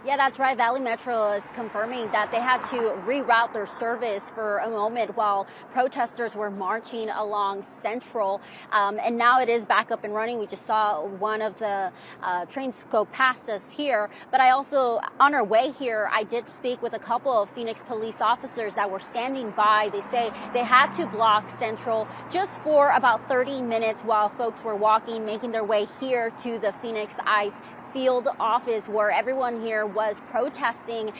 Yeah, that's right. Valley Metro is confirming that they had to reroute their service for a moment while protesters were marching along Central. And now it is back up and running. We just saw one of the trains go past us here. But I also, on our way here, I did speak with a couple of Phoenix police officers that were standing by. They say they had to block Central just for about 30 minutes while folks were walking, making their way here to the Phoenix ICE field office, where everyone here was protesting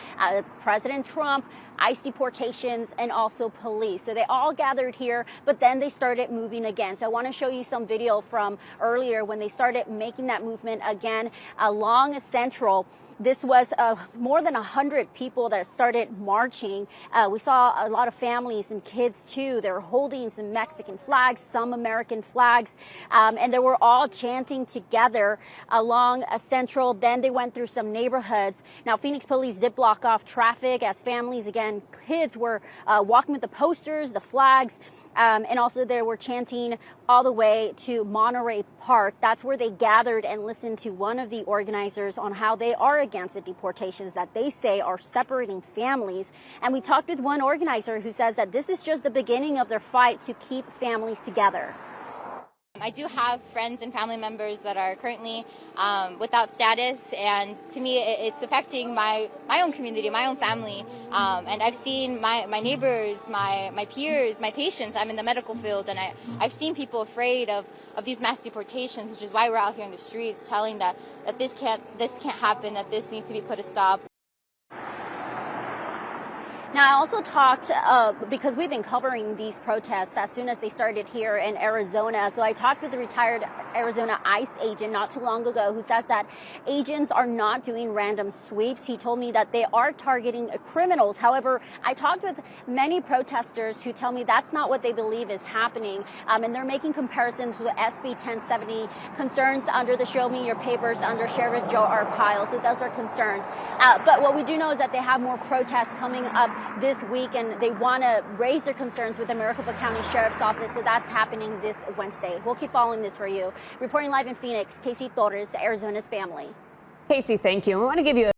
President Trump, ICE deportations, and also police. So they all gathered here, but then they started moving again. So I want to show you some video from earlier when they started making that movement again along Central. This was more than 100 people that started marching. We saw a lot of families and kids too. They were holding some Mexican flags, some American flags, and they were all chanting together along Central. Then they went through some neighborhoods. Now, Phoenix police did block off traffic as families, again, kids were walking with the posters, the flags, and also they were chanting all the way to Monterey Park. That's where they gathered and listened to one of the organizers on how they are against the deportations that they say are separating families. And we talked with one organizer who says that this is just the beginning of their fight to keep families together. I do have friends and family members that are currently without status, and to me it's affecting my own community, my own family, and I've seen my neighbors, my peers, my patients. I'm in the medical field, and I've seen people afraid of these mass deportations, which is why we're out here in the streets telling that this can't happen, that this needs to be put a stop. Now, I also talked, because we've been covering these protests as soon as they started here in Arizona. So I talked with the retired Arizona ICE agent not too long ago who says that agents are not doing random sweeps. He told me that they are targeting criminals. However, I talked with many protesters who tell me that's not what they believe is happening. And they're making comparisons with SB 1070 concerns under the Show Me Your Papers under Sheriff Joe Arpaio. So those are concerns. But what we do know is that they have more protests coming up this week, and they want to raise their concerns with the Maricopa County Sheriff's Office. So that's happening this Wednesday. We'll keep following this for you. Reporting live in Phoenix, Casey Torres, Arizona's Family. Casey, thank you. We want to give you